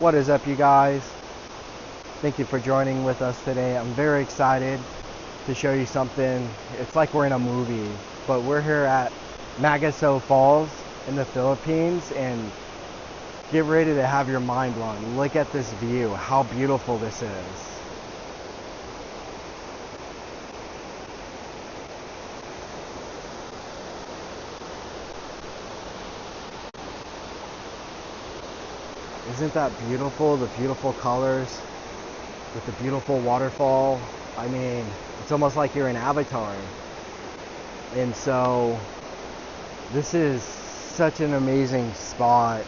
What is up, you guys? Thank you for joining with us today. I'm very excited to show you something. It's like we're in a movie, but we're here at Mag-Aso Falls in the Philippines, and get ready to have your mind blown. Look at this view, how beautiful this is. Isn't that beautiful? The beautiful colors with the beautiful waterfall. I mean, it's almost like you're in Avatar. And so this is such an amazing spot.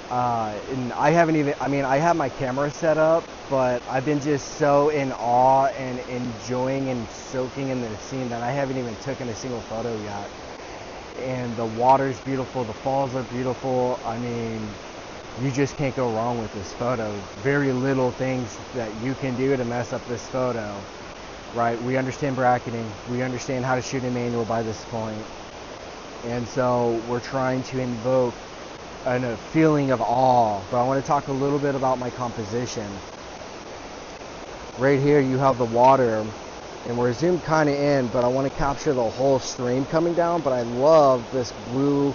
And I haven't even, I have my camera set up, but I've been just so in awe and enjoying and soaking in the scene that I haven't even taken a single photo yet. And the water's beautiful, the falls are beautiful. I mean, you just can't go wrong with this photo. Very little things that you can do to mess up this photo, right? We understand bracketing. We understand how to shoot in manual by this point. And so we're trying to invoke a feeling of awe. But I want to talk a little bit about my composition. Right here you have the water, and we're zoomed kind of in, but I want to capture the whole stream coming down. But I love this blue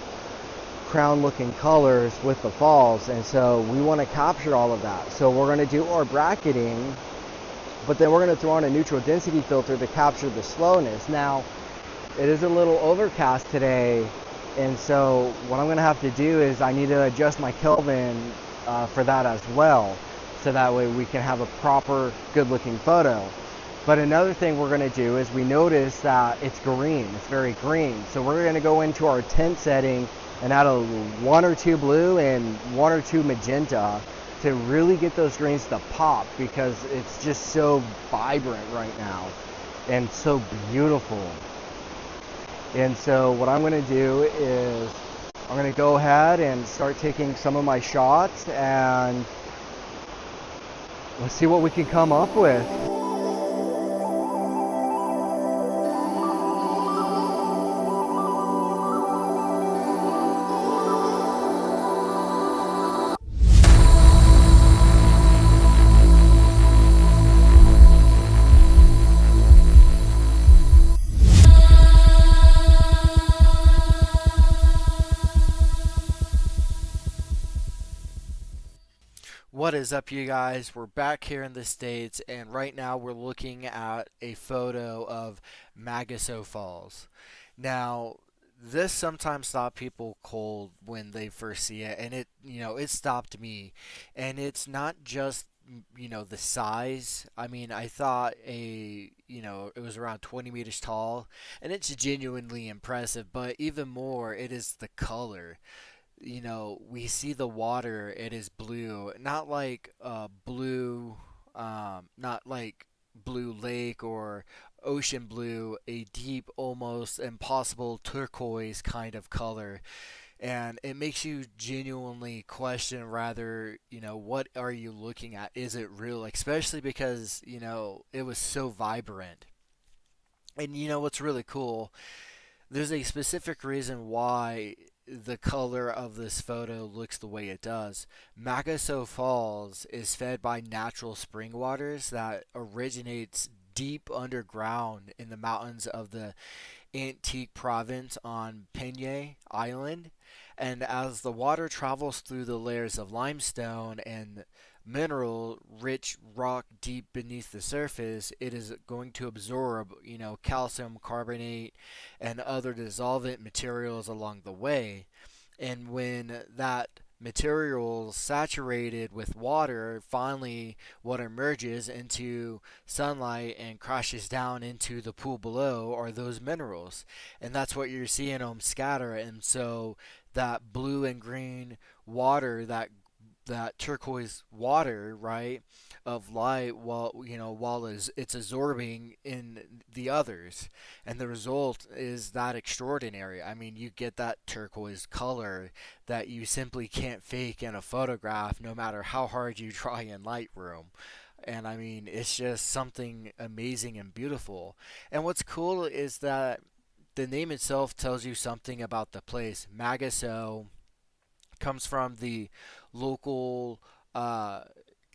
crown looking colors with the falls, and so we want to capture all of that. So we're going to do our bracketing, but then we're going to throw on a neutral density filter to capture the slowness. Now it is a little overcast today, and so what I'm going to have to do is I need to adjust my Kelvin for that as well, so that way we can have a proper good looking photo. But another thing we're going to do is we notice that it's green, it's very green, so we're going to go into our tint setting and add a 1 or 2 blue and 1 or 2 magenta to really get those greens to pop, because it's just so vibrant right now and so beautiful. And so what I'm going to do is I'm going to go ahead and start taking some of my shots, and let's see what we can come up with. What is up, you guys? We're back here in the States, and right now we're looking at a photo of Mag-Aso Falls. Now, this sometimes stops people cold when they first see it, and it stopped me. And it's not just, the size. I mean, I thought it was around 20 meters tall, and it's genuinely impressive, but even more, it is the color. We see the water, it is blue, not like blue lake or ocean blue, a deep, almost impossible turquoise kind of color. And it makes you genuinely question rather, what are you looking at? Is it real? Especially because, it was so vibrant. And what's really cool, there's a specific reason why the color of this photo looks the way it does. Mag-Aso Falls is fed by natural spring waters that originates deep underground in the mountains of the Antique province on Panay Island. And as the water travels through the layers of limestone and mineral rich rock deep beneath the surface, it is going to absorb, calcium carbonate and other dissolvent materials along the way. And when that material saturated with water, finally what emerges into sunlight and crashes down into the pool below are those minerals. And that's what you're seeing them scatter. And so that blue and green water, that turquoise water, right, of light, while it's absorbing in the others, and the result is that extraordinary. I mean, you get that turquoise color that you simply can't fake in a photograph, no matter how hard you try in Lightroom. And I mean, it's just something amazing and beautiful. And what's cool is that the name itself tells you something about the place. Mag-Aso comes from the local uh,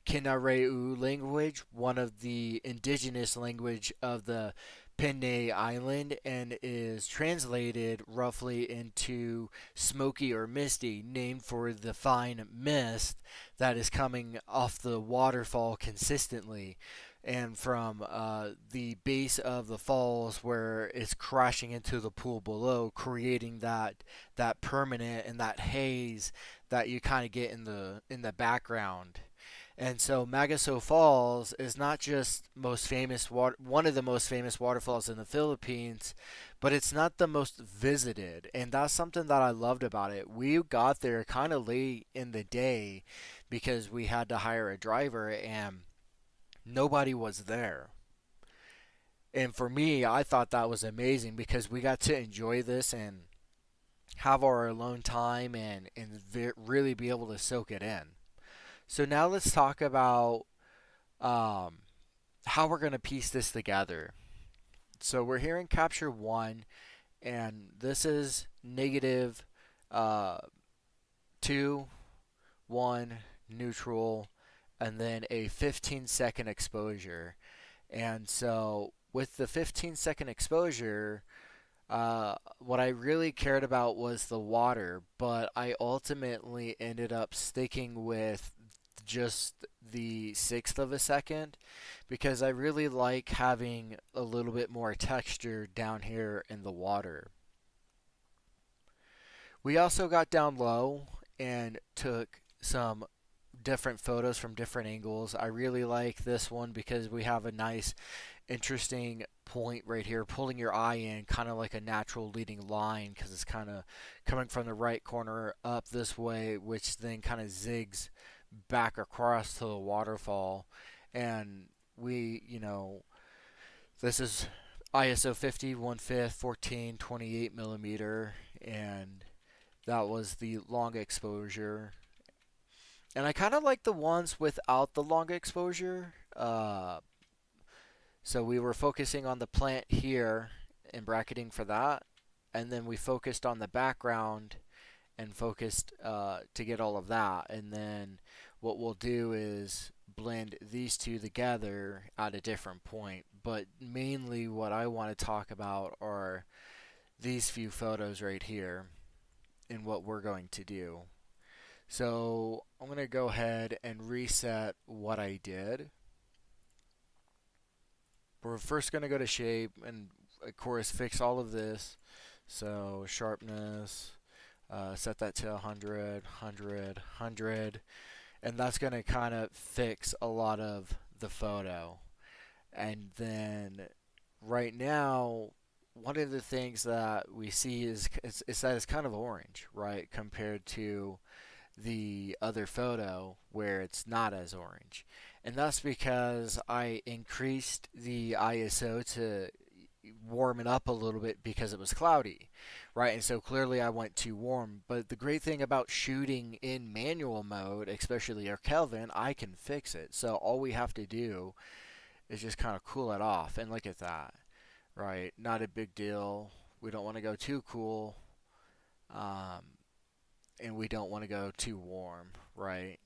Kinaray-a language, one of the indigenous language of the Panay Island, and is translated roughly into smoky or misty, named for the fine mist that is coming off the waterfall consistently. And from the base of the falls, where it's crashing into the pool below, creating that permanent and that haze that you kind of get in the background. And so Mag-Aso Falls is not just one of the most famous waterfalls in the Philippines, but it's not the most visited. And that's something that I loved about it. We got there kind of late in the day because we had to hire a driver and nobody was there. And for me, I thought that was amazing because we got to enjoy this and have our alone time and really be able to soak it in. So now let's talk about um, how we're going to piece this together. So we're here in capture one, and this is negative uh, 2, 1, neutral, and then a 15-second exposure. And so with the 15-second exposure, what I really cared about was the water, but I ultimately ended up sticking with just the sixth of a second because I really like having a little bit more texture down here in the water. We also got down low and took some different photos from different angles. I really like this one because we have a nice, interesting point right here, pulling your eye in, kind of like a natural leading line because it's kind of coming from the right corner up this way, which then kind of zigs back across to the waterfall. And this is ISO 50, 1/5, 14, 28 millimeter, and that was the long exposure. And I kind of like the ones without the long exposure. So we were focusing on the plant here and bracketing for that. And then we focused on the background and focused to get all of that. And then what we'll do is blend these two together at a different point. But mainly what I want to talk about are these few photos right here and what we're going to do. So I'm going to go ahead and reset what I did. We're first going to go to shape and of course fix all of this. So sharpness, set that to 100, 100, 100, and that's going to kind of fix a lot of the photo. And then right now, one of the things that we see is that it's kind of orange, right, compared to the other photo where it's not as orange. And that's because I increased the ISO to warm it up a little bit because it was cloudy, right? And so clearly I went too warm. But the great thing about shooting in manual mode, especially our Kelvin, I can fix it. So all we have to do is just kind of cool it off. And look at that, right? Not a big deal. We don't want to go too cool. Um, and we don't want to go too warm, right?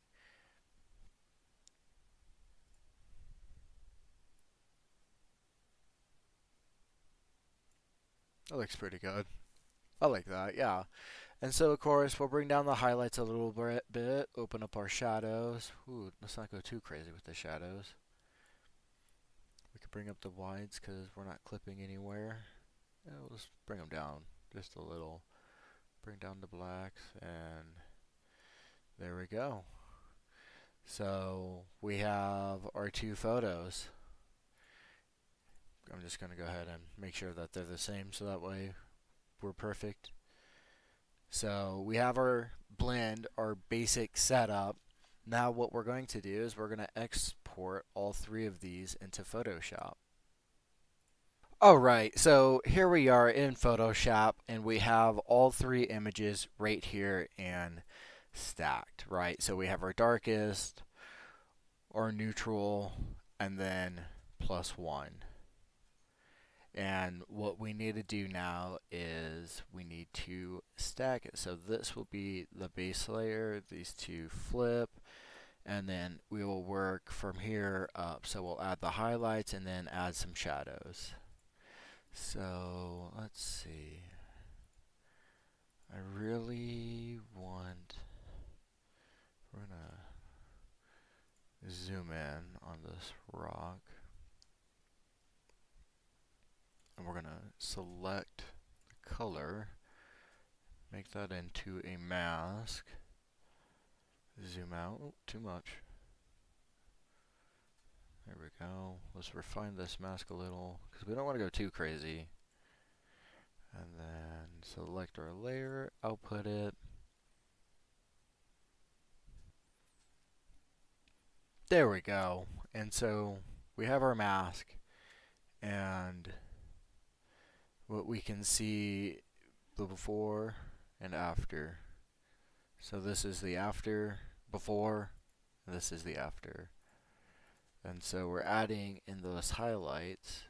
That looks pretty good. I like that, yeah. And so, of course, we'll bring down the highlights a little bit, open up our shadows. Ooh, let's not go too crazy with the shadows. We could bring up the wides because we're not clipping anywhere. Yeah, we'll just bring them down just a little. Bring down the blacks, and there we go. So we have our two photos. I'm just going to go ahead and make sure that they're the same so that way we're perfect. So we have our blend, our basic setup. Now what we're going to do is we're going to export all three of these into Photoshop. Alright, so here we are in Photoshop and we have all three images right here and stacked, right? So we have our darkest, our neutral, and then +1. And what we need to do now is we need to stack it. So this will be the base layer, these two flip, and then we will work from here up. So we'll add the highlights and then add some shadows. So let's see. I really want, we're gonna zoom in on this rock, and we're gonna select the color, make that into a mask, zoom out. Oh, too much. There we go. Let's refine this mask a little because we don't want to go too crazy. And then select our layer, output it. There we go. And so we have our mask, and what we can see the before and after. So this is the after, before, this is the after. And so we're adding in those highlights,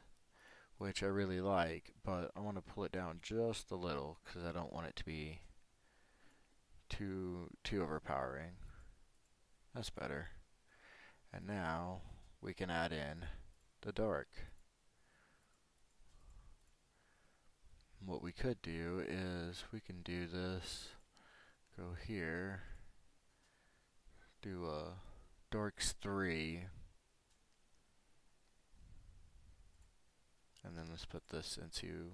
which I really like, but I want to pull it down just a little because I don't want it to be too overpowering. That's better. And now we can add in the dark. What we could do is we can do this, go here, do a darks 3, and then let's put this into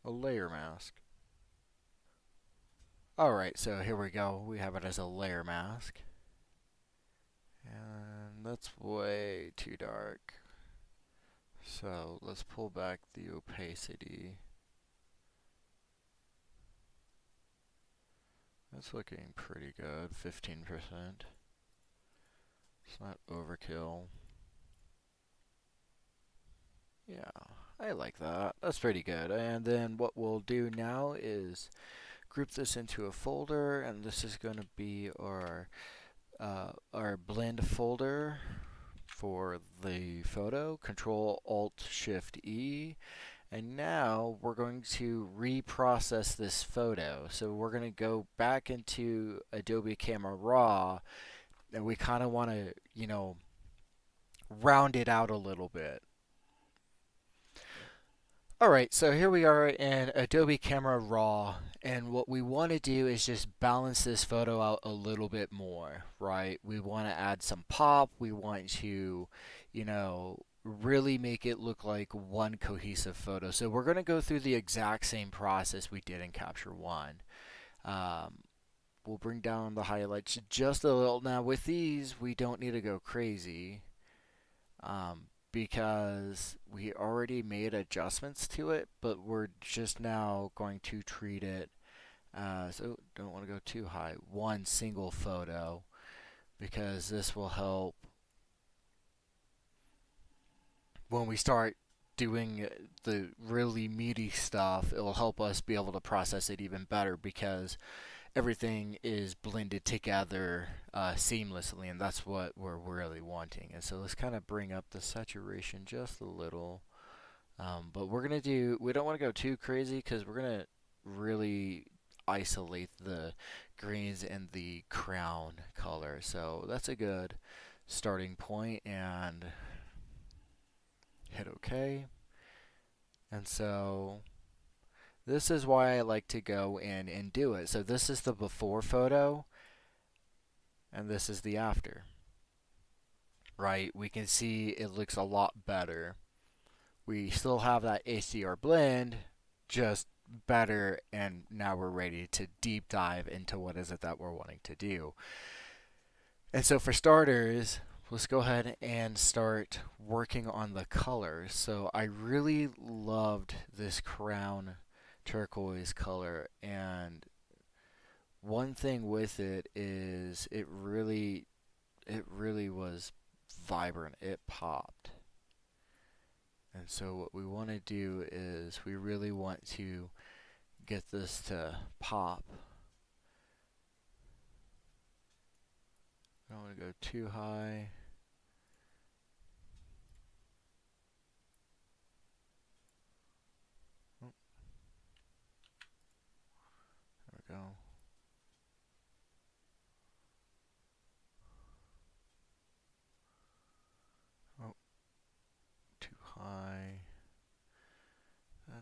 a layer mask. Alright, so here we go. We have it as a layer mask. And that's way too dark. So let's pull back the opacity. That's looking pretty good, 15%. It's not overkill. Yeah, I like that. That's pretty good. And then what we'll do now is group this into a folder, and this is going to be our blend folder for the photo. Control Alt Shift E. And now we're going to reprocess this photo. So we're going to go back into Adobe Camera Raw, and we kind of want to, you know, round it out a little bit. Alright, so here we are in Adobe Camera Raw, and what we want to do is just balance this photo out a little bit more, right? We want to add some pop, we want to, you know, really make it look like one cohesive photo. So we're going to go through the exact same process we did in Capture One. We'll bring down the highlights just a little. Now with these, we don't need to go crazy. Because we already made adjustments to it, but we're just now going to treat it as, oh, don't want to go too high, one single photo, because this will help when we start doing the really meaty stuff. It will help us be able to process it even better because everything is blended together seamlessly, and that's what we're really wanting. And so let's kind of bring up the saturation just a little, but we're gonna do, we don't want to go too crazy because we're gonna really isolate the greens and the crown color. So that's a good starting point, and hit OK. And so this is why I like to go in and do it. So this is the before photo, and this is the after. Right? We can see it looks a lot better. We still have that HDR blend, just better, and now we're ready to deep dive into what is it that we're wanting to do. And so for starters, let's go ahead and start working on the colors. So I really loved this crown turquoise color, and one thing with it is it really was vibrant. It popped. And so what we want to do is we really want to get this to pop. I don't want to go too high. There we go.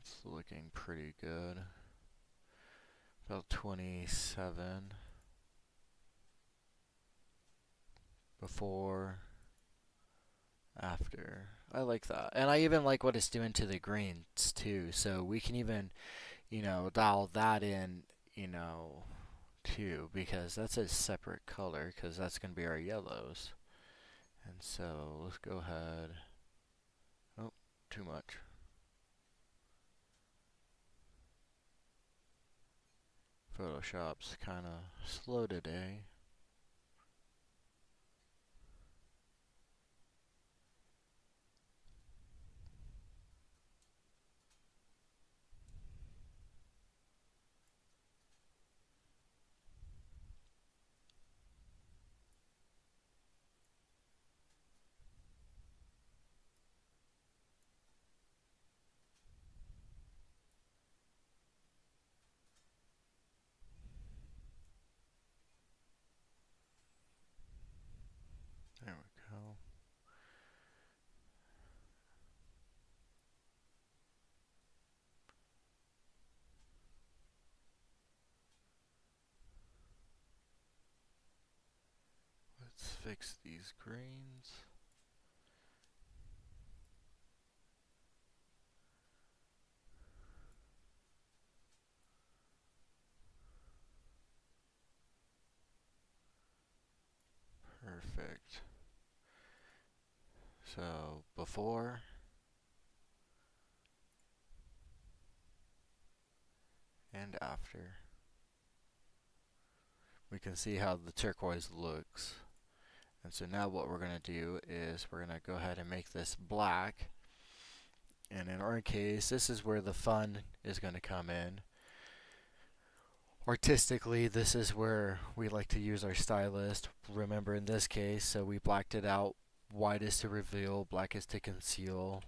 That's looking pretty good. About 27 before, after. I like that. And I even like what it's doing to the greens too. So we can even, dial that in, you know, too, because that's a separate color, because that's going to be our yellows. And so let's go ahead. Oh, too much. Photoshop's kind of slow today. There we go. Let's fix these greens. Perfect. So before and after. We can see how the turquoise looks. And so now what we're going to do is we're going to go ahead and make this black. And in our case, this is where the fun is going to come in. Artistically, this is where we like to use our stylist. Remember in this case, so we blacked it out. White is to reveal, black is to conceal.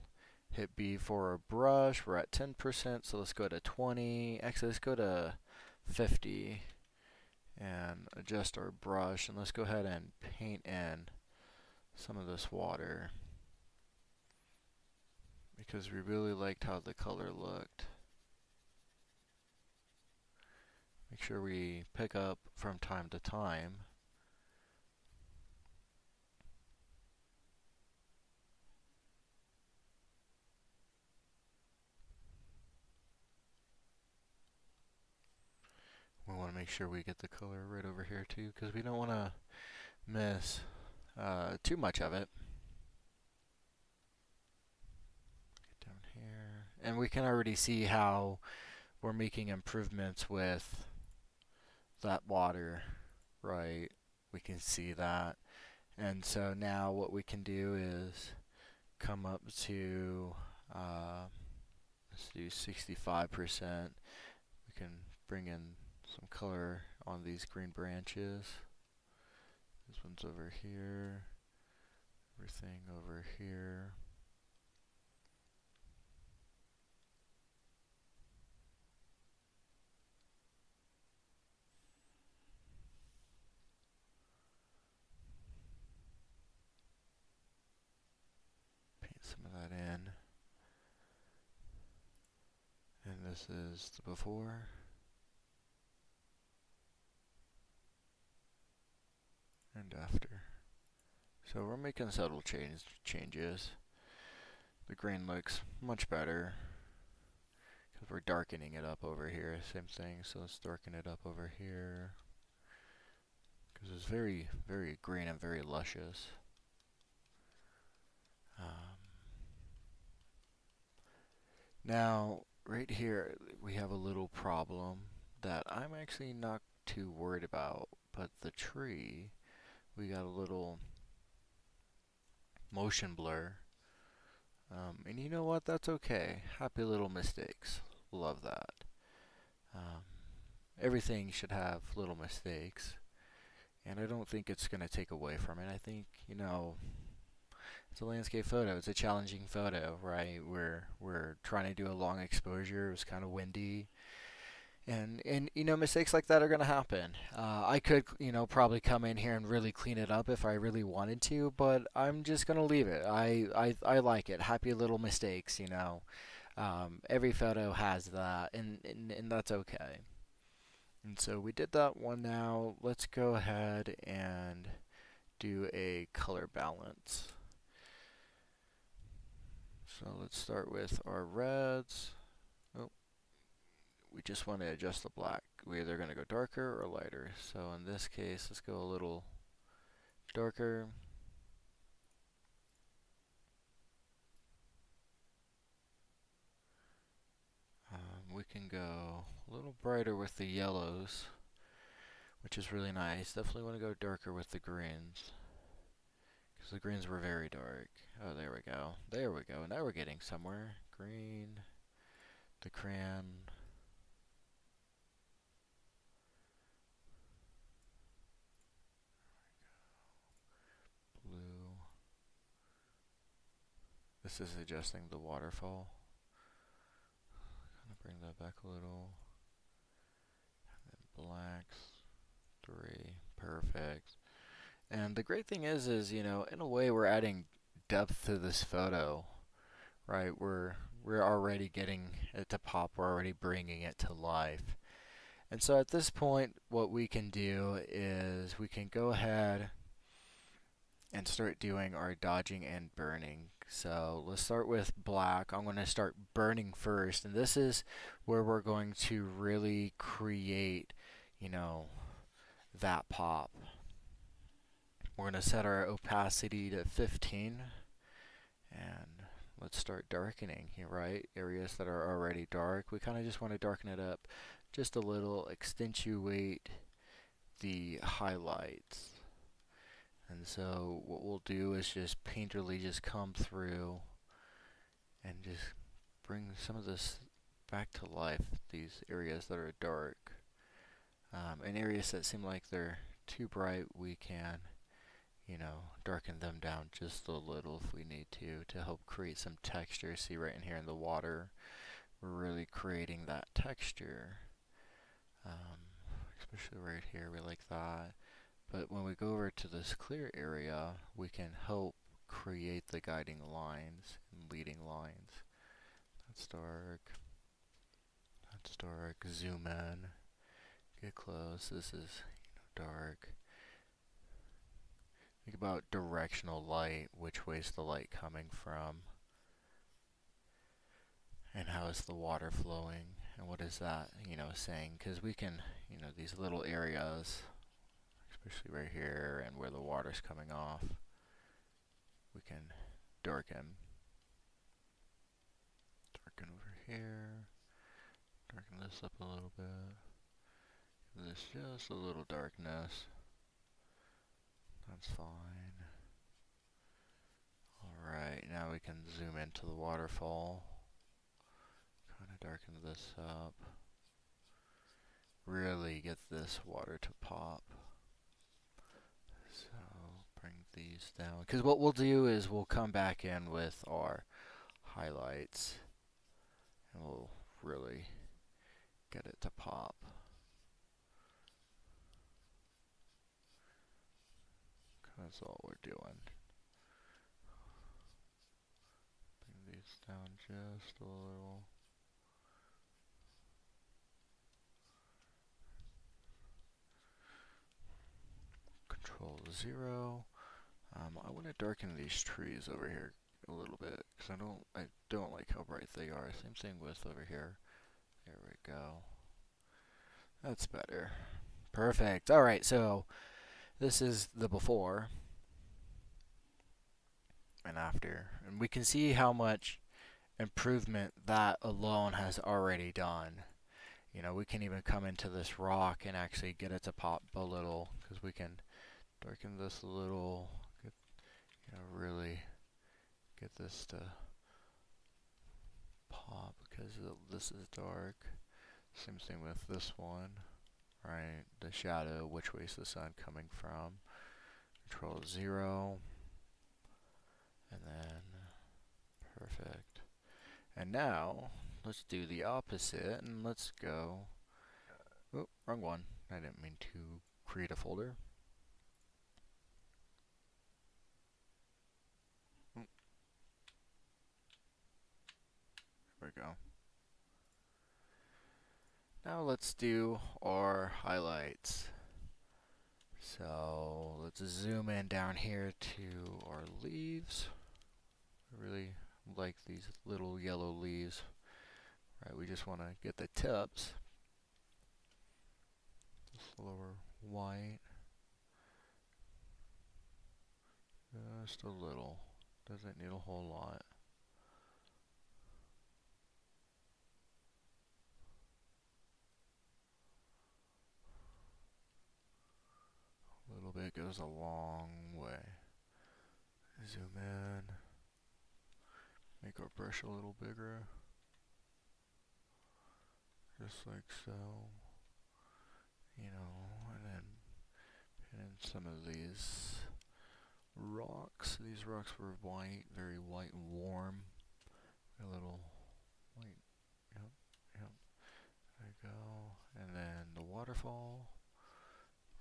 Hit B for a brush. We're at 10%, so let's go to 20. Actually, let's go to 50 and adjust our brush. And let's go ahead and paint in some of this water because we really liked how the color looked. Make sure we pick up from time to time. We want to make sure we get the color right over here too, because we don't want to miss too much of it. Get down here. And we can already see how we're making improvements with that water, right? We can see that. And so now what we can do is come up to, let's do 65%. We can bring in some color on these green branches. This one's over here. Everything over here. Paint some of that in. And this is the before. And after. So we're making subtle changes. The green looks much better because we're darkening it up over here. Same thing, so let's darken it up over here because it's very, very green and very luscious. Now, right here, we have a little problem that I'm actually not too worried about, but the tree, we got a little motion blur. And you know what? That's okay. Happy little mistakes. Love that. Everything should have little mistakes. And I don't think it's going to take away from it. I think, it's a landscape photo. It's a challenging photo, right? We're trying to do a long exposure. It was kind of windy. And mistakes like that are going to happen. I could probably come in here and really clean it up if I really wanted to, but I'm just going to leave it. I like it. Happy little mistakes. Every photo has that, and that's okay. And so we did that one now. Let's go ahead and do a color balance. So let's start with our reds. Oh, we just want to adjust the black. We're either going to go darker or lighter. So in this case, let's go a little darker. We can go a little brighter with the yellows, which is really nice. Definitely want to go darker with the greens, because the greens were very dark. Oh, there we go. There we go. Now we're getting somewhere. Green, the crayon. Blue. This is adjusting the waterfall. Kind of bring that back a little. And then blacks. 3. Perfect. And the great thing is, you know, in a way we're adding depth to this photo, right? We're already getting it to pop. We're already bringing it to life. And so at this point, what we can do is we can go ahead and start doing our dodging and burning. So let's start with black. I'm going to start burning first, and this is where we're going to really create, you know, that pop. We're going to set our opacity to 15, and let's start darkening here, right? Areas that are already dark, we kind of just want to darken it up just a little, accentuate the highlights. And so what we'll do is just painterly just come through and just bring some of this back to life, these areas that are dark. And areas that seem like they're too bright, we can, you know, darken them down just a little if we need to help create some texture. See right in here in the water, we're really creating that texture. Especially right here, we like that. But when we go over to this clear area, we can help create the guiding lines and leading lines. That's dark. That's dark. Zoom in. Get close. This is, you know, dark. Think about directional light. Which way is the light coming from? And how is the water flowing? And what is that, you know, saying? Because we can, you know, these little areas, especially right here and where the water's coming off, we can darken. Darken over here. Darken this up a little bit. Give this just a little darkness. That's fine. Alright, now we can zoom into the waterfall. Kind of darken this up. Really get this water to pop. So bring these down, because what we'll do is we'll come back in with our highlights and we'll really get it to pop. That's all we're doing. Bring these down just a little. Control 0. I want to darken these trees over here a little bit because I don't like how bright they are. Same thing with over here. There we go. That's better. Perfect. All right, so this is the before and after, and we can see how much improvement that alone has already done. You know, we can even come into this rock and actually get it to pop a little, because we can darken this a little, get, you know, really get this to pop because this is dark. Same thing with this one, right? The shadow, which way is the sun coming from? Control 0, and then perfect. And now let's do the opposite, and let's go. Oh, wrong one. I didn't mean to create a folder. There we we go. Now let's do our highlights. So let's zoom in down here to our leaves. I really like these little yellow leaves. Right, we just want to get the tips. Just lower white. Just a little. Doesn't need a whole lot. A little bit goes a long way. Zoom in. Make our brush a little bigger. Just like so. You know, and then put in some of these rocks. These rocks were white, very white and warm. A little white. Yep, yep. There we go. And then the waterfall.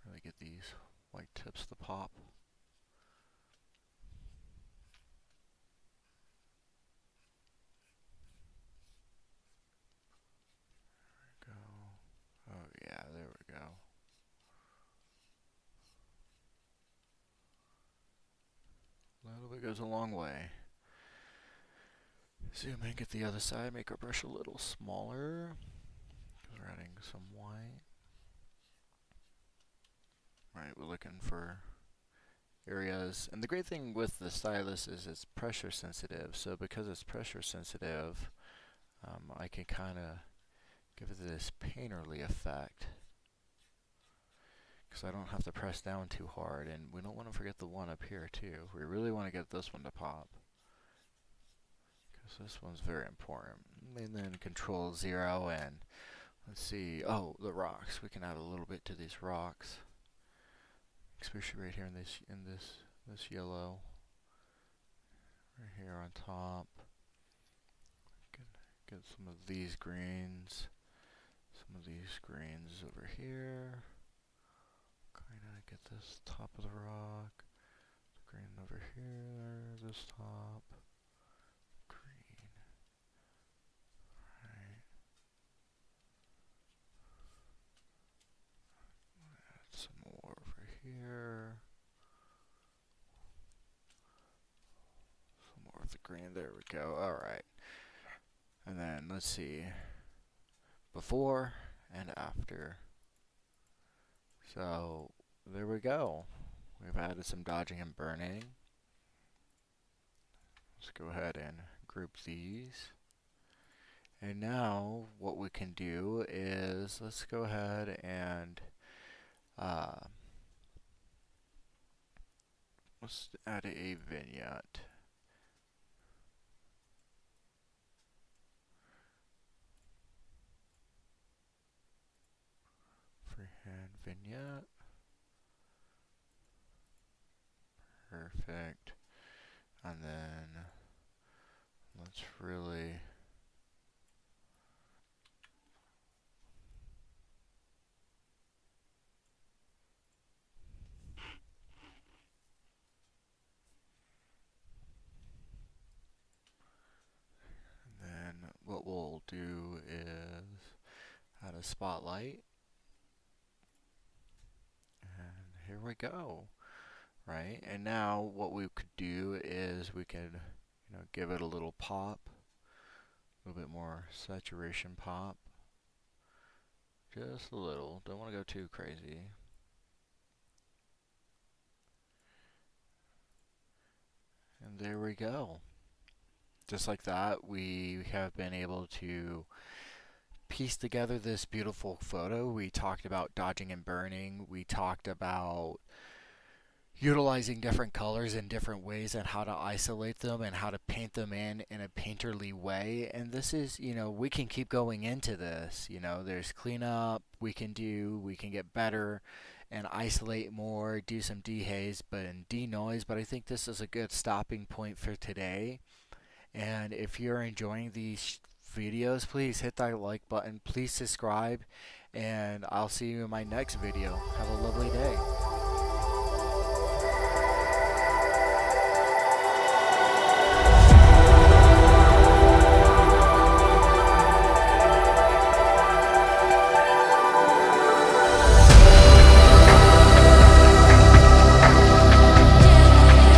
Really get these white tips to pop. There we go. Oh yeah, there we go. A little bit goes a long way. Zoom in, get the other side, make our brush a little smaller. Because we're adding some white. Right, we're looking for areas. And the great thing with the stylus is it's pressure sensitive. So because it's pressure sensitive, I can kind of give it this painterly effect. Because I don't have to press down too hard. And we don't want to forget the one up here too. We really want to get this one to pop. Because this one's very important. And then Control 0 and let's see. Oh, the rocks. We can add a little bit to these rocks. Especially right here in this yellow. Right here on top. Get some of these greens. Some of these greens over here. Kinda get this top of the rock. Green over here. This top. Green. Right. Add some more over here. Some more of the green. There we go. Alright. And then let's see. Before and after. So there we go. We've added some dodging and burning. Let's go ahead and group these. And now what we can do is let's go ahead and let's add a vignette. Freehand vignette. Perfect. And then let's really what we'll do is add a spotlight. And here we go. Right? And now what we could do is we could, give it a little pop. A little bit more saturation pop. Just a little. Don't want to go too crazy. And there we go. Just like that, we have been able to piece together this beautiful photo. We talked about dodging and burning. We talked about utilizing different colors in different ways and how to isolate them and how to paint them in a painterly way. And this is, we can keep going into this. There's cleanup we can do, we can get better and isolate more, do some dehaze and denoise. But I think this is a good stopping point for today. And if you're enjoying these videos, please hit that like button, please subscribe, and I'll see you in my next video. Have a lovely day.